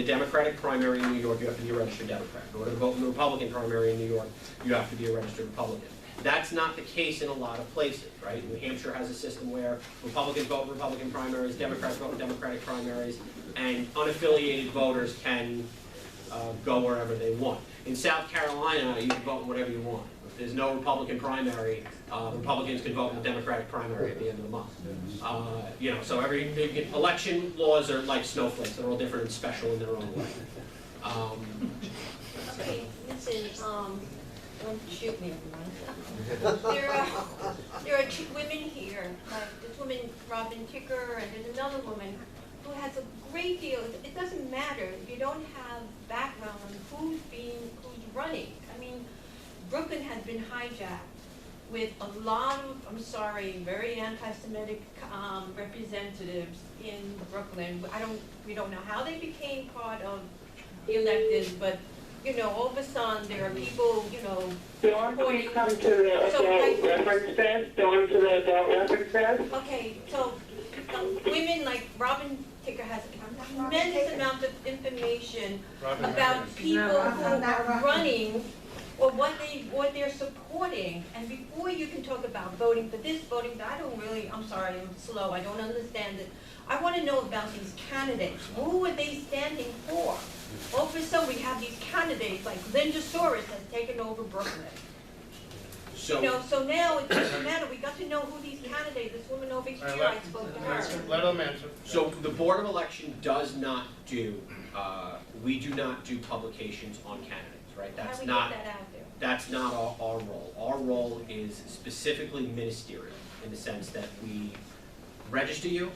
the Democratic primary in New York, you have to be a registered Democrat. In order to vote in the Republican primary in New York, you have to be a registered Republican. That's not the case in a lot of places, right? New Hampshire has a system where Republicans vote in Republican primaries, Democrats vote in Democratic primaries, and unaffiliated voters can go wherever they want. In South Carolina, you can vote in whatever you want. If there's no Republican primary, Republicans can vote in the Democratic primary at the end of the month. You know, so election laws are like snowflakes. They're all different and special in their own way. Okay, listen, don't shoot me, everyone. There are two women here, like this woman, Robin Ticker, and there's another woman who has a great deal. It doesn't matter if you don't have background on who's running. I mean, Brooklyn has been hijacked with a lot of, I'm sorry, very anti-Semitic representatives in Brooklyn. We don't know how they became part of the elected, but you know, all of a sudden there are people, you know, Dawn, please come to the adult reference desk. Dawn to the adult reference desk. Okay, so women like Robin Ticker has a tremendous amount of information about people who are running or what they're supporting. And before you can talk about voting for this, voting that, I'm sorry, I'm slow, I don't understand it. I want to know about these candidates. Who are they standing for? All of a sudden we have these candidates like Linda Soros has taken over Brooklyn. So, you know, so now it doesn't matter. We got to know who these candidates, this woman over here, I spoke to her. Let them answer. So the Board of Election does not do, we do not do publications on candidates, right? How do we get that out there? That's not our role. Our role is specifically ministerial in the sense that we register you,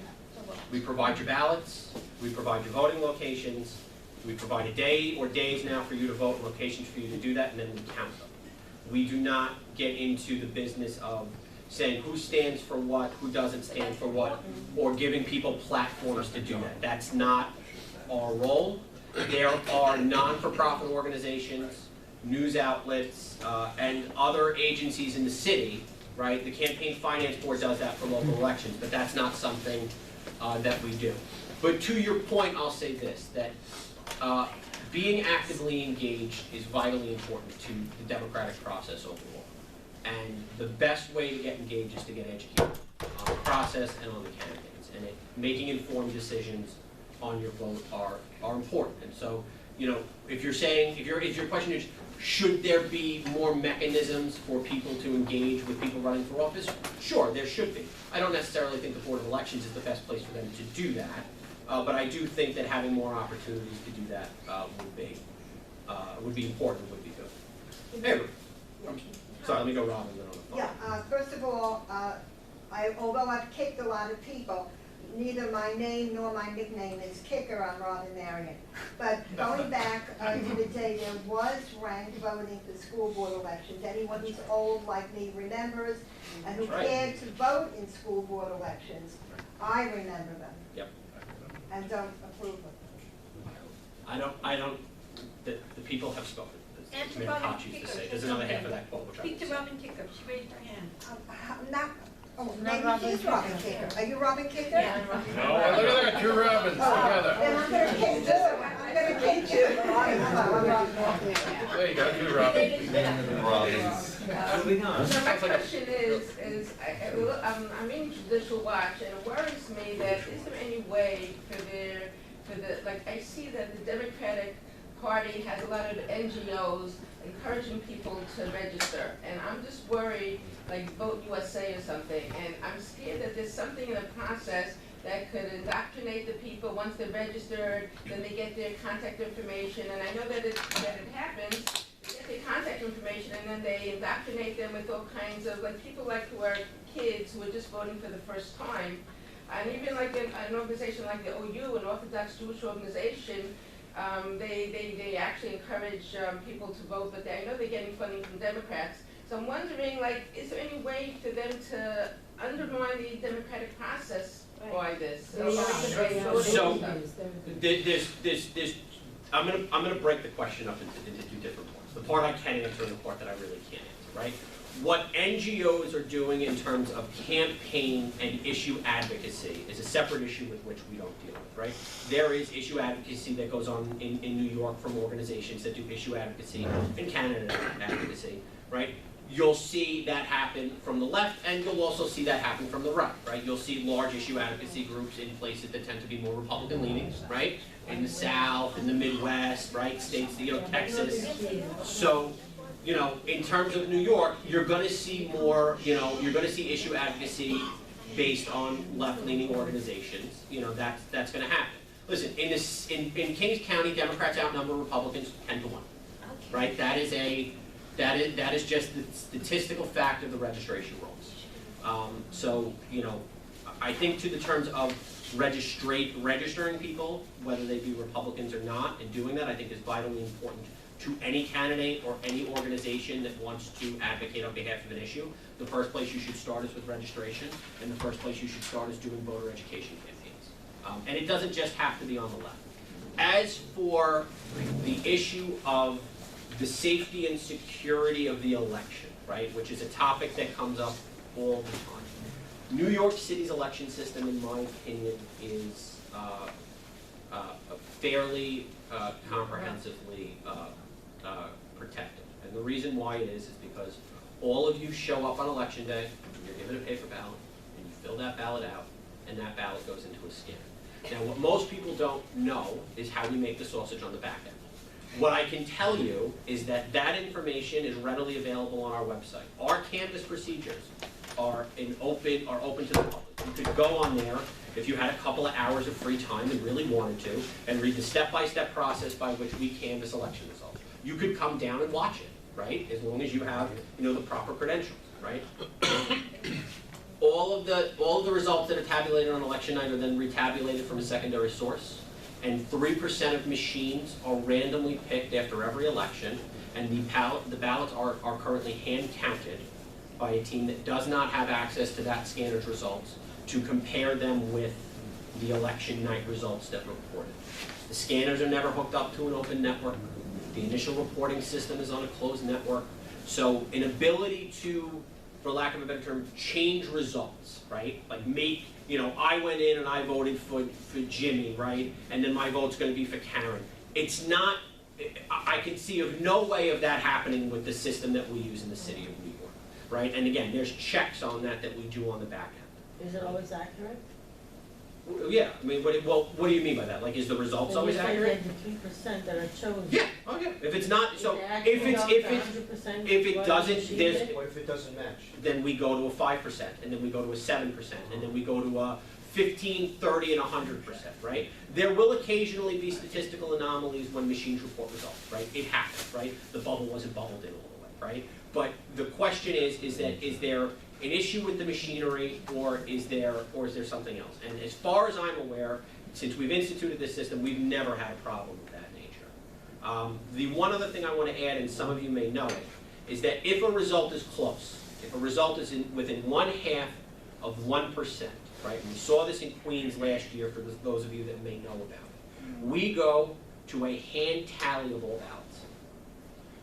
we provide your ballots, we provide your voting locations, we provide a day or days now for you to vote, locations for you to do that, and then we count them. We do not get into the business of saying who stands for what, who doesn't stand for what, or giving people platforms to do that. That's not our role. There are non-for-profit organizations, news outlets, and other agencies in the city, right? The Campaign Finance Board does that for local elections, but that's not something that we do. But to your point, I'll say this, that being actively engaged is vitally important to the democratic process overall. And the best way to get engaged is to get educated on the process and on the candidates. And making informed decisions on your vote are important. And so, you know, if you're saying, if your question is, should there be more mechanisms for people to engage with people running for office? Sure, there should be. I don't necessarily think the Board of Elections is the best place for them to do that. But I do think that having more opportunities to do that would be important, would be good. Hey, sorry, let me go Robin. Then on the phone. Yeah, first of all, although I've kicked a lot of people, neither my name nor my nickname is Kicker on Robin Marion. But going back to the day there was ranked voting for school board elections. Anyone who's old like me remembers, and who cared to vote in school board elections, I remember them. Yep. And don't approve of them. I don't, the people have spoken. Answer Mayor Robin Koch used to Ticker. say, there's another half of that quote, which I Speak to will say. Robin Ticker. She raised her hand. Maybe he's Robin Kicker. Are you Robin Kicker? Yeah, No, look at that, two Robins together. Then I'm going to kick you. I'm going to kick you. There you go, two Robins. So my question is I'm in judicial watch, and it worries me that is there any way for the like I see that the Democratic Party has a lot of NGOs encouraging people to register, and I'm just worried, like Vote USA or something, and I'm scared that there's something in the process that could indoctrinate the people. Once they're registered, then they get their contact information, and I know that it happens. They get their contact information, and then they indoctrinate them with all kinds of, like people like who are kids who are just voting for the first time, and even like an organization like the OU, an Orthodox Jewish organization. They actually encourage people to vote, but I know they're getting funding from Democrats. So I'm wondering, like, is there any way for them to undermine the democratic process by this? So I'm gonna break the question up into two different parts. The part I can answer and the part that I really can't answer. right? What NGOs are doing in terms of campaign and issue advocacy is a separate issue with which we don't deal with, right? There is issue advocacy that goes on in New York from organizations that do issue advocacy, in Canada advocacy, right? You'll see that happen from the left, and you'll also see that happen from the right, right? You'll see large issue advocacy groups in places that tend to be more Republican leaning, right? In the South, in the Midwest, right? States, Texas. So, in terms of New York, you're gonna see more, you're gonna see issue advocacy based on left-leaning organizations. That's gonna happen. Listen, in Kings County, Democrats outnumber Republicans 10-1, right? That is just the statistical fact of the registration rolls. So, I think to the terms of registering people, whether they be Republicans or not, and doing that, I think is vitally important to any candidate or any organization that wants to advocate on behalf of an issue. The first place you should start is with registration, and the first place you should start is doing voter education campaigns. And it doesn't just have to be on the left. As for the issue of the safety and security of the election, right, which is a topic that comes up all the time. New York City's election system, in my opinion, is fairly comprehensively protected. And the reason why it is because all of you show up on election day, you're given a paper ballot, and you fill that ballot out, and that ballot goes into a scanner. Now, what most people don't know is how we make the sausage on the back end. What I can tell you is that that information is readily available on our website. Our canvass procedures are open to the public. You could go on there if you had a couple of hours of free time and really wanted to, and read the step-by-step process by which we canvass election results. You could come down and watch it, right? As long as you have, the proper credentials, right? All of the results that are tabulated on election night are then retabulated from a secondary source. And 3% of machines are randomly picked after every election, and the ballots are currently hand counted by a team that does not have access to that scanner's results to compare them with the election night results that were reported. The scanners are never hooked up to an open network. The initial reporting system is on a closed network. So an ability to, for lack of a better term, change results, right? Like I went in and I voted for Jimmy, right? And then my vote's going to be for Karen. It's not, I can see of no way of that happening with the system that we use in the city of New York, right? And again, there's checks on that we do on the back end. Is it always accurate? Yeah, I mean, what do you mean by that? Like, is the results always accurate? The 3% that are chosen. Yeah, oh yeah. If it's not, so if it doesn't, there's. What if it doesn't match? Then we go to a 5%, and then we go to a 7%, and then we go to a 15, 30, and 100%, right? There will occasionally be statistical anomalies when machines report results, right? It happens, right? The bubble wasn't bubbled in all the way, right? But the question is there an issue with the machinery, or is there something else? And as far as I'm aware, since we've instituted this system, we've never had a problem of that nature. The one other thing I want to add, and some of you may know it, is that if a result is close, if a result is within 1/2 of 1%, right? And we saw this in Queens last year for those of you that may know about it. We go to a hand tallyable ballot.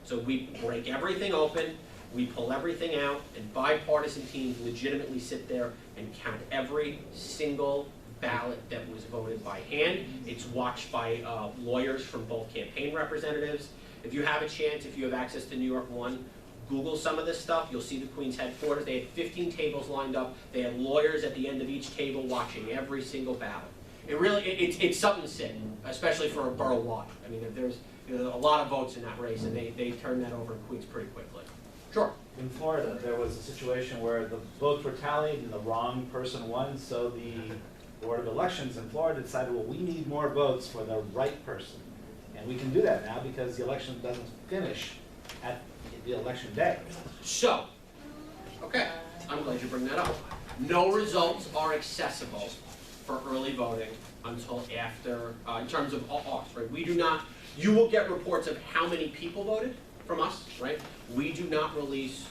So we break everything open, we pull everything out, and bipartisan teams legitimately sit there and count every single ballot that was voted by hand. It's watched by lawyers from both campaign representatives. If you have a chance, if you have access to New York One, Google some of this stuff. You'll see the Queens headquarters. They had 15 tables lined up. They had lawyers at the end of each table watching every single ballot. It's something to see, especially for a borough-wide. I mean, there's a lot of votes in that race, and they turn that over in Queens pretty quickly. Sure. In Florida, there was a situation where the votes were tallied and the wrong person won, so the Board of Elections in Florida decided, well, we need more votes for the right person. And we can do that now because the election doesn't finish at the election day. So, okay, I'm glad you bring that up. No results are accessible for early voting until after, in terms of us, right? We do not, you will get reports of how many people voted from us, right? We do not release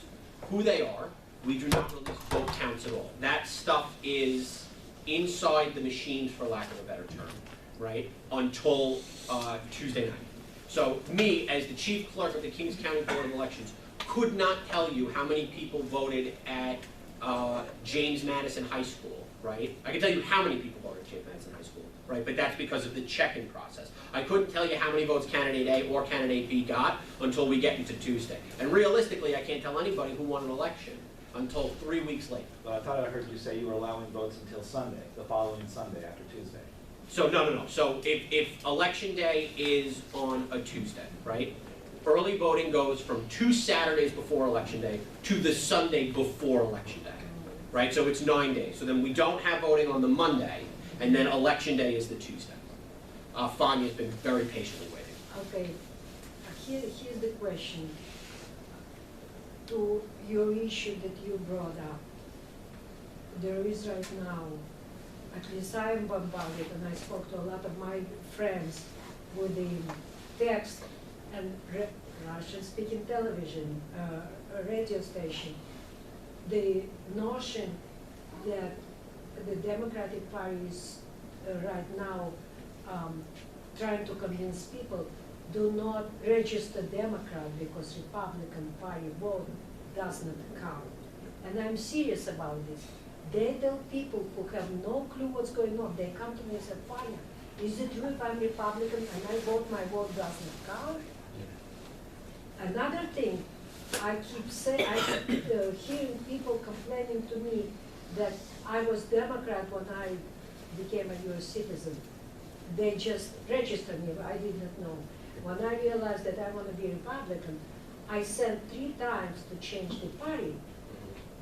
who they are. We do not release vote counts at all. That stuff is inside the machines, for lack of a better term, right? Until Tuesday night. So me, as the chief clerk of the Kings County Board of Elections, could not tell you how many people voted at James Madison High School, right? I can tell you how many people voted at James Madison High School, right? But that's because of the check-in process. I couldn't tell you how many votes candidate A or candidate B got until we get into Tuesday. And realistically, I can't tell anybody who won an election until 3 weeks later. But I thought I heard you say you were allowing votes until Sunday, the following Sunday after Tuesday. So no. So if election day is on a Tuesday, right? Early voting goes from 2 Saturdays before election day to the Sunday before election day, right? So it's 9 days. So then we don't have voting on the Monday, and then election day is the Tuesday. Fanya's been very patiently waiting. Okay, here's the question. To your issue that you brought up, there is right now, at least I am bombarded, and I spoke to a lot of my friends with the text and Russian-speaking television, radio station, the notion that the Democratic Party is right now trying to convince people do not register Democrat because Republican Party vote does not count. And I'm serious about this. They tell people who have no clue what's going on, they come to me and say, Fire, is it true if I'm Republican and I vote, my vote does not count? Another thing, I keep saying, I keep hearing people complaining to me that I was Democrat when I became a U.S. citizen. They just registered me, I did not know. When I realized that I want to be Republican, I sent 3 times to change the party.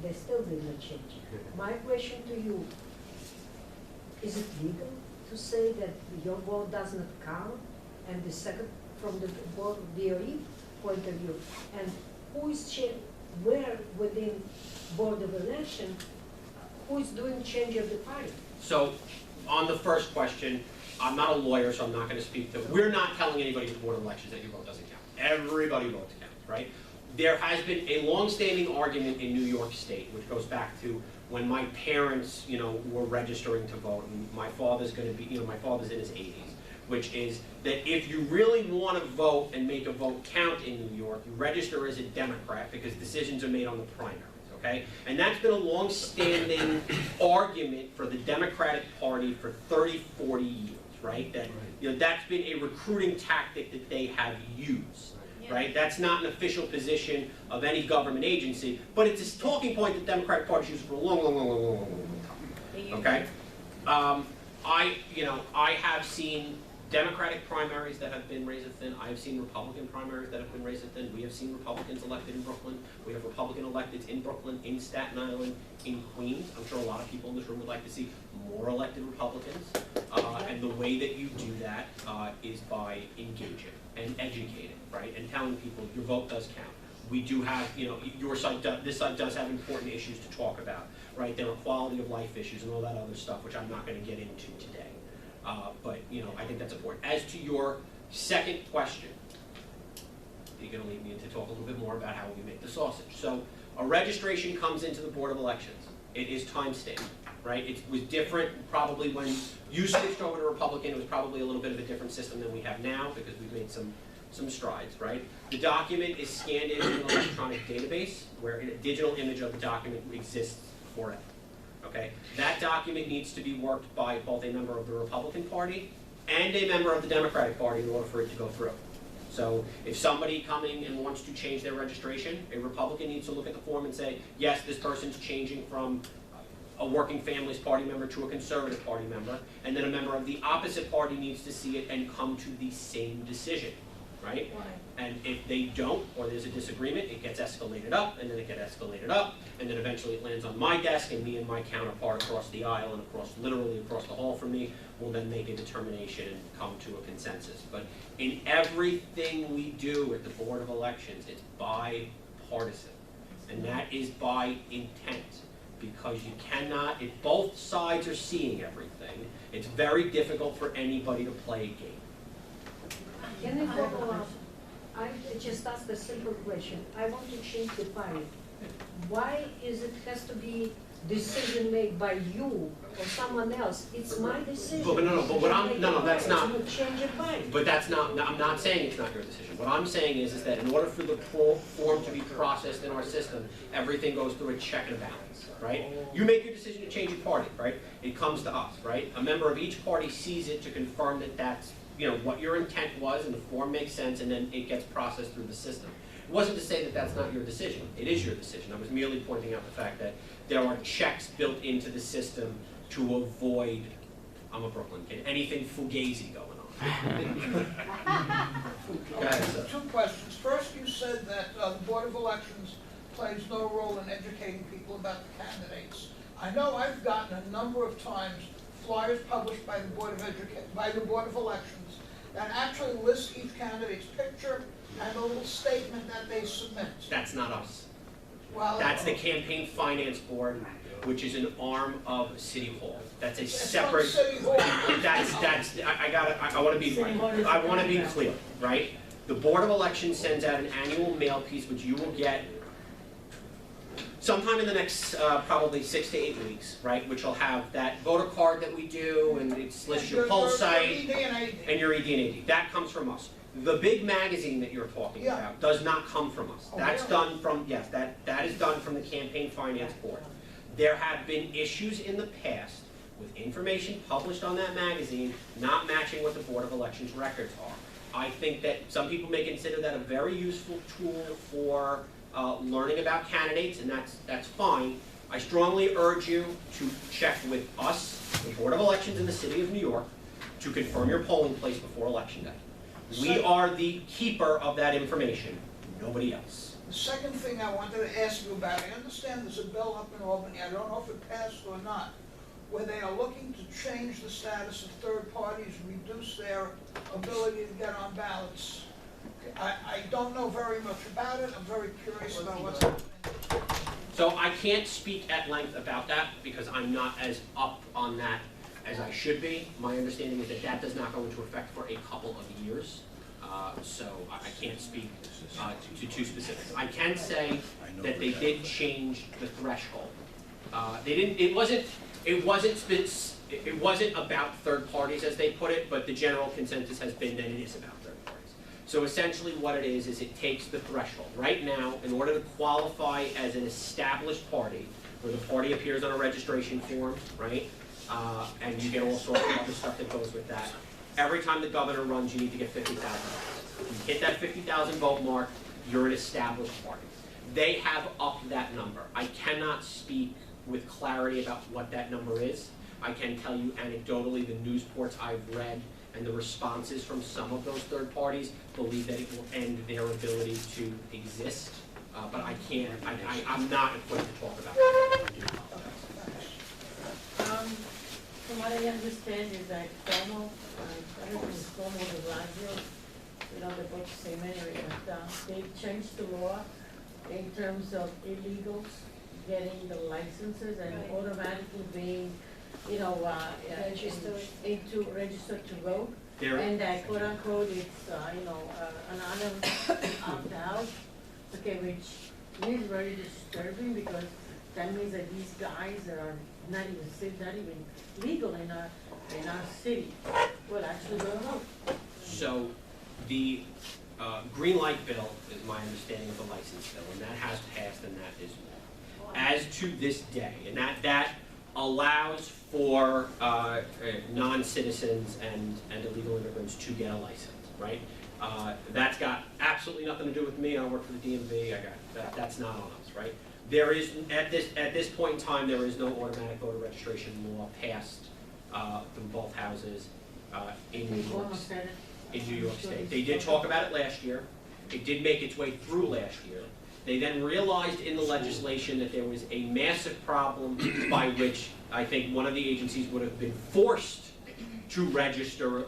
They still did not change. My question to you, is it legal to say that your vote does not count? And the second, from the DOE point of view, and who is where within Board of Election, who is doing change of the party? So on the first question, I'm not a lawyer, so I'm not going to speak to. We're not telling anybody who won elections that your vote doesn't count. Everybody votes counts, right? There has been a long-standing argument in New York State, which goes back to when my parents, were registering to vote, and my father's going to be, my father's in his 80s, which is that if you really want to vote and make a vote count in New York, you register as a Democrat because decisions are made on the primaries, okay? And that's been a long-standing argument for the Democratic Party for 30, 40 years. Right? That that's been a recruiting tactic that they have used. Right? That's not an official position of any government agency, but it's a talking point that Democratic Party's used for a long time. Okay? I have seen Democratic primaries that have been razor thin. I have seen Republican primaries that have been razor thin. We have seen Republicans elected in Brooklyn. We have Republican electeds in Brooklyn, in Staten Island, in Queens. I'm sure a lot of people in this room would like to see more elected Republicans. And the way that you do that is by engaging and educating, right? And telling people your vote does count. We do have, your side, this side does have important issues to talk about, right? There are quality of life issues and all that other stuff, which I'm not going to get into today. But I think that's important. As to your second question, you're going to lead me to talk a little bit more about how we make the sausage. So a registration comes into the Board of Elections. It is time-stamped, right? It was different probably when you switched over to Republican. It was probably a little bit of a different system than we have now because we've made some strides, right? The document is scanned into an electronic database where a digital image of the document exists forever. Okay, that document needs to be worked by both a member of the Republican Party and a member of the Democratic Party in order for it to go through. So if somebody coming and wants to change their registration, a Republican needs to look at the form and say, yes, this person's changing from a Working Families Party member to a Conservative Party member, and then a member of the opposite party needs to see it and come to the same decision, right? Why? And if they don't, or there's a disagreement, it gets escalated up, and then it gets escalated up, and then eventually it lands on my desk, and me and my counterpart across the aisle and literally across the hall from me will then make a determination and come to a consensus. But in everything we do at the Board of Elections, it's bipartisan, and that is by intent, because you cannot, if both sides are seeing everything, it's very difficult for anybody to play a game. Can I follow up? I just asked a simple question. I want to change the party. Why is it has to be decision made by you or someone else. It's my decision. But what I'm, no, that's not, I'm gonna change your mind. but that's not, I'm not saying it's not your decision. What I'm saying is that in order for the form to be processed in our system, everything goes through a check and a balance, right? You make your decision to change your party, right? It comes to us, right? A member of each party sees it to confirm that that's, what your intent was and the form makes sense, and then it gets processed through the system. It wasn't to say that that's not your decision. It is your decision. I was merely pointing out the fact that there are checks built into the system to avoid, I'm a Brooklyn kid, anything fugazi going on. Go ahead, sir. Two questions. First, you said that the Board of Elections plays no role in educating people about the candidates. I know I've gotten a number of times flyers published by the Board of Elections that actually list each candidate's picture and a little statement that they submit. That's not us. Well, That's the Campaign Finance Board, which is an arm of City Hall. That's a it's separate. from City Hall. I want to be clear, right? The Board of Elections sends out an annual mail piece, which you will get sometime in the next probably 6 to 8 weeks, right? Which will have that voter card that we do, and it lists your poll site and your ED and AD. That comes from us. The big magazine that you're talking Yeah. about does not come from us. Oh, That's really? done from, yes, that is done from the Campaign Finance Board. There have been issues in the past with information published on that magazine not matching what the Board of Elections records are. I think that some people may consider that a very useful tool for learning about candidates, and that's fine. I strongly urge you to check with us, the Board of Elections in the City of New York, to confirm your polling place before Election Day. We are the keeper of that information, nobody else. The second thing I wanted to ask you about, I understand there's a bill up in Albany, I don't know if it passed or not, where they are looking to change the status of third parties, reduce their ability to get on ballots. I don't know very much about it, I'm very curious about what's happening. So I can't speak at length about that because I'm not as up on that as I should be. My understanding is that that does not go into effect for a couple of years. So I can't speak to too specifics. I can say that they did change the threshold. They didn't. It wasn't about third parties as they put it, but the general consensus has been that it is about third parties. So essentially, what it is it takes the threshold. Right now, in order to qualify as an established party, where the party appears on a registration form, right? And you get all sorts of other stuff that goes with that. Every time the governor runs, you need to get 50,000 votes. If you hit that 50,000 vote mark, you're an established party. They have upped that number. I cannot speak with clarity about what that number is. I can tell you anecdotally the news reports I've read and the responses from some of those third parties believe that it will end their ability to exist. But I can't, I'm not equipped to talk about that. From what I understand is that Cuomo, everything's Cuomo de Blasio, the both same area, but they changed the law in terms of illegals getting the licenses and automatically being, registered to vote. And that quote unquote, it's, anonymous opt-out, okay, which is very disturbing because that means that these guys that are not even legal in our city will actually go vote. So the green light bill is my understanding of the license bill, and that has passed and that is law. As to this day, and that allows for non-citizens and illegal immigrants to get a license, right? That's got absolutely nothing to do with me. I work for the DMV. That's not on us, right? There is at this point in time there is no automatic voter registration law passed through both houses in New York. In New York State, they did talk about it last year. It did make its way through last year. They then realized in the legislation that there was a massive problem by which I think one of the agencies would have been forced to register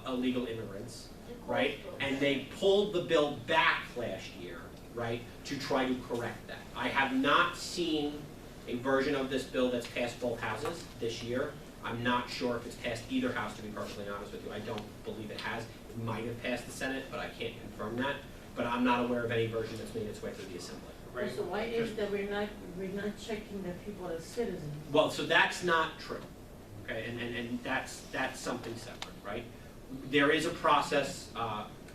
illegal immigrants, right? And they pulled the bill back last year, right, to try to correct that. I have not seen a version of this bill that's passed both houses this year. I'm not sure if it's passed either house, to be perfectly honest with you. I don't believe it has. It might have passed the Senate, but I can't confirm that. But I'm not aware of any version that's made its way through the Assembly. Great. So why is that we're not checking the people as citizens? Well, so that's not true, okay, and that's something separate, right? There is a process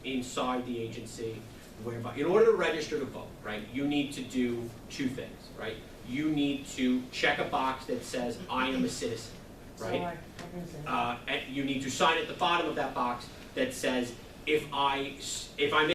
inside the agency whereby, in order to register to vote, right, you need to do two things, right? You need to check a box that says, I am a citizen, So right? I can say. And you need to sign at the bottom of that box that says, if I make